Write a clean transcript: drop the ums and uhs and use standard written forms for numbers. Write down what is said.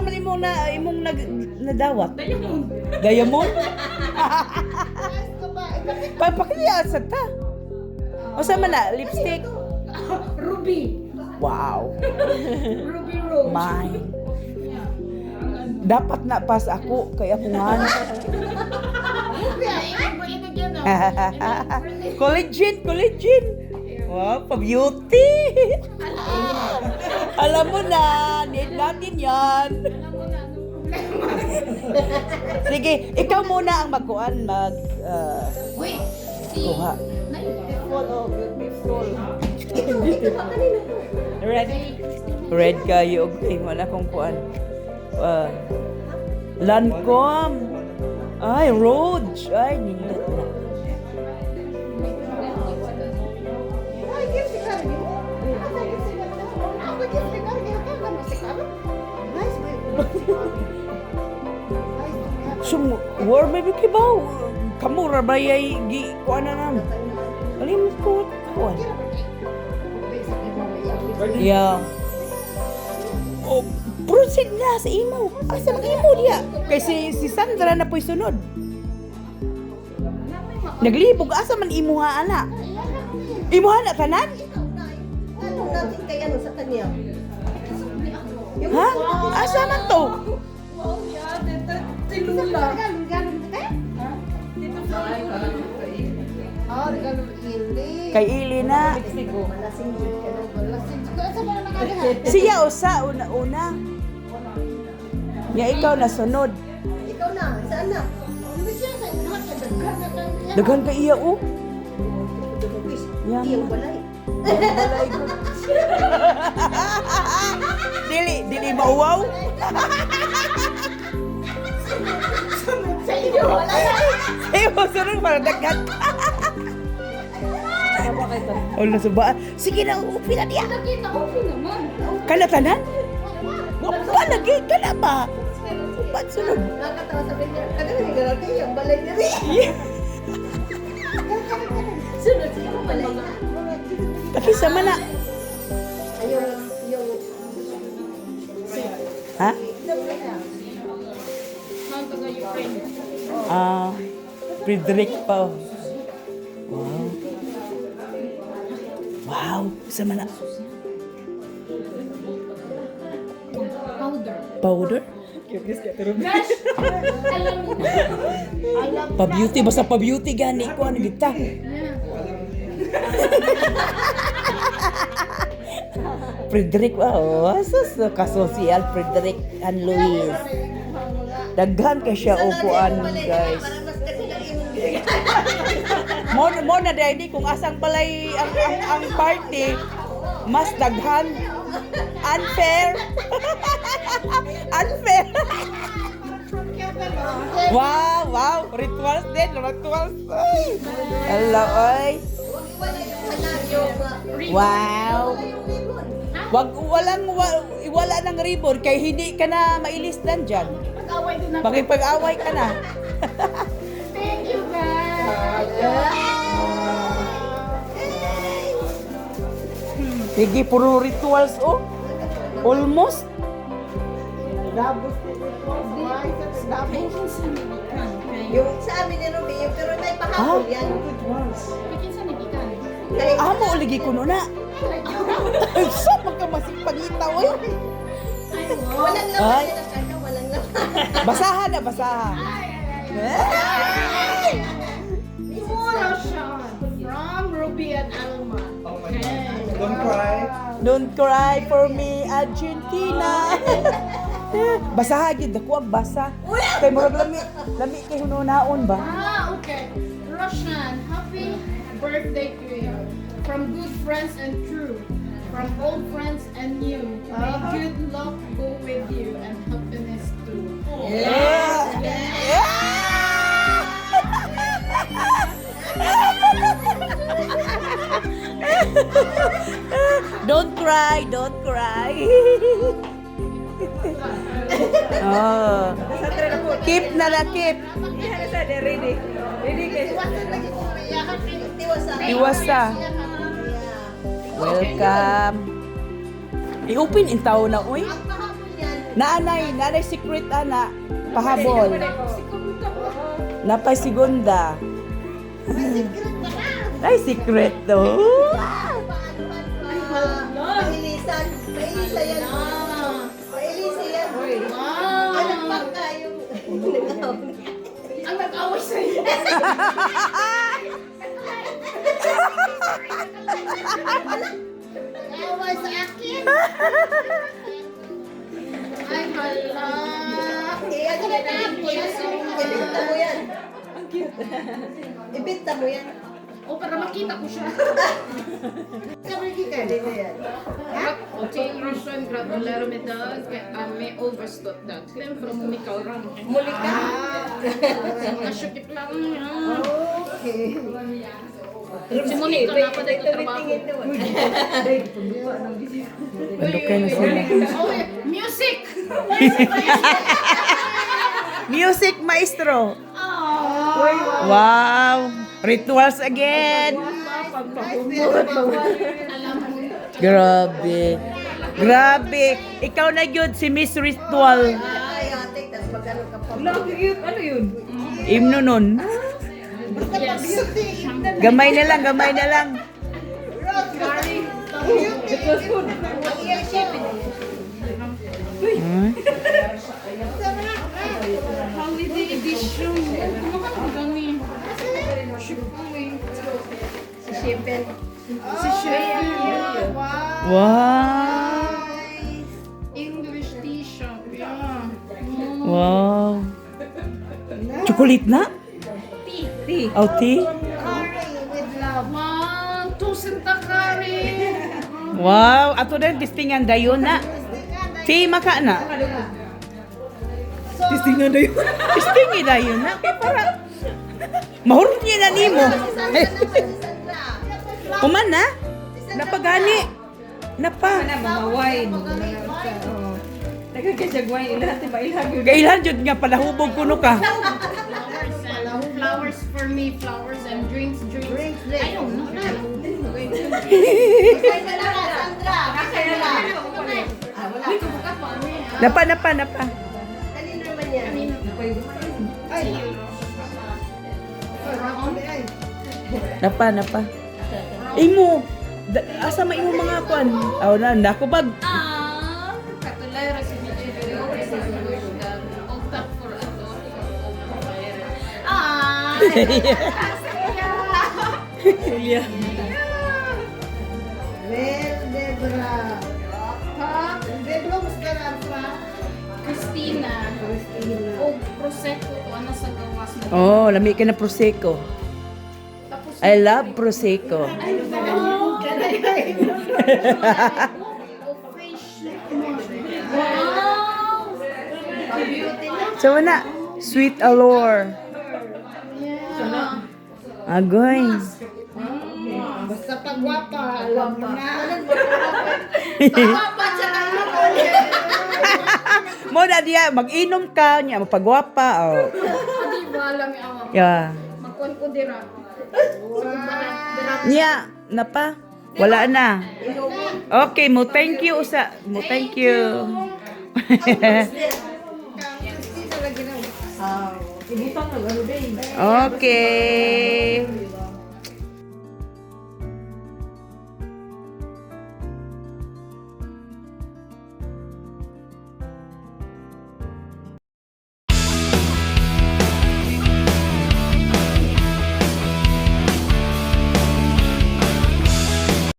asa man imong nadawat? Diamond. Pagpakiliya sa ta. Asa man na lipstick? Ruby. Wow. Ruby Rose. Mine. Dapat na pas ako kay ako nga. Collagen. Wow, pa-beauty. Alam mo na, need natin yan. Sige, ikaw muna ang magkuhan, Wait. kuha. Red kayo, okay, wala kong kuhan. Lancome. Ay, Roach. Ay, nindot na. Sum, war maybe kibaw. Kamu rabayay gi kuan na nan. Alim ko kuan. Yeah. Oh, proceed na sa imo. Asa ang imo diya? Kay si Sandra na po'y sunod. Naglibog asa man imo ha ana? Imo ha na tanan? Ano natin kaya no sa kanya? Ha? Asa man to? Wow, yeah. Tinula. Oh, regalo ili. Kay Ili na. Malasing jud ka na. Malasing jud ka sa mga nakagahan. Siya usa una. Ya ikaw na sunod. Ikaw na, saan na? Hindi siya sa una sa daghan na lang. Daghan ka iya oh. Yan. Iyong balay. Balay ko. Dili mauwaw. Sa inyo, wala na. Eh, sunod para daghan. Wala sa ba? Sige na, upi na diya. Nakita ko naman. Kalatanan? Upa lagi, kala ba? Upat sunod. Nakakatawa sa pinya. Kada na regalo kayo, yung balay niya rin. Sunod siya yung balay niya. Tapi sama na. Yung Ha? Ang taga Ukraine. Frederick pa. Wow. Wow, sama na. Powder. Powder? Gosh! Alam mo na. Pa-beauty, basta pa-beauty gani ko ano kita. Yeah. Frederick, wow. Sus, kasosial Frederick and Louis. Daghan ka siya upuan, guys. para mas kasi ang imong Mo na dahil kung asang balay ang party, mas daghan. Unfair. Unfair. Wow. Rituals din, rituals. Ay. Hello, ay. Wow. Wala ng ribbon kay hindi ka na mailistan dyan. Pag-away din ako. Makipag-away ka na. Thank you, guys. Sige, puro rituals, oh. Almost. Yung sa amin ni Ruby, yung pero may pahapon yan. Bikin sa nagikan. Kaya Amo, uligi ko na. So, magkamasipagitaw, eh. walang Ay. laman yan ang kanya, walang laman. Basahan na, basahan. Ay! Puro Sean from Ruby and Alma. Okay. Don't cry for me, Argentina. Basahan yun, dako ang basa. Kay murag lami kay hununaon ba? Okay. Roshan, happy birthday to you. From good friends and true. From old friends and new. May good luck go with you and happiness too. Don't cry. Oh. Keep na na, keep. Iwasan lagi ko umiyakan, tiwasa. Iwasa. Welcome. I-open in tao na, uy. Ang pahapon yan, Nanay secret ana pahabol. Napay segunda. Ay secret to. Pailisan. Pailisa yan. Pailisa yan. Anak pa kayo. Ang nag-away sa'yo. Away sa akin. Ay, hala. Kaya ka na ibinta mo yan. Ibinta mo yan. O, para makita ko siya. Kabigi ka din na yan. Okay, Russian gratulero med dag. Med overstått dagslen från Mikael Ram. Muli ka. Mga syukip lang niya. Okay. Si Monica na pa dito trabaho. Ano kayo na sila? Oh, music! Music maestro. Oh, Wow. Rituals again. alam mo. Grabe. Grabe. Ikaw na yun si Miss Ritual. Ay, ate, tas magano ka pa. Imno nun. Yes. Gamay na lang, gamay na lang. Hmm? Holiday edition. Ano gani? Si Shepel. Si Shepard. Wow. Wow. English t-shirt. Yeah. Wow. Chocolate na? Tea. Oh, tea? Curry with love. Wow. Tusenta kari. Wow. Ato na yung testingan dayon na. Tea maka na. Testingan dayon. Testingan dayon na. Kaya para mahurot niya na nimo. Sandra naman, si Sandra. Kuman na? Napagani. Napa. Kailan jud nga palahubog kuno ka. Flowers for me. Flowers and drinks. Drinks. I don't know. Sandra naman, Sandra. Sandra. Napa. Kanino naman yan? Napa. Imo. Asa ma imo mga kwan? Aw na nako bag. Katulay ra si Michelle. All top for ato. Julia. Mel Debra. Debra, mas ganaan pa. Christina. Christina. O prosecco o ano sa gawas mo. Oh, lami ka na prosecco. Tapos I love prosecco. o fish. Wow! Beauty na. So na, sweet allure. Yeah. Agoy. Basta pagwapa, alam mo na. Papa siya lang ako. Mo na diya, mag-inom ka niya, mapagwapa. Oh. Di ba alam yung awa? Yeah. Magkuhan ko dira. Niya, napa? Wala na. Okay, mo thank you usa. Mo thank you. Christina lagi na. Okay.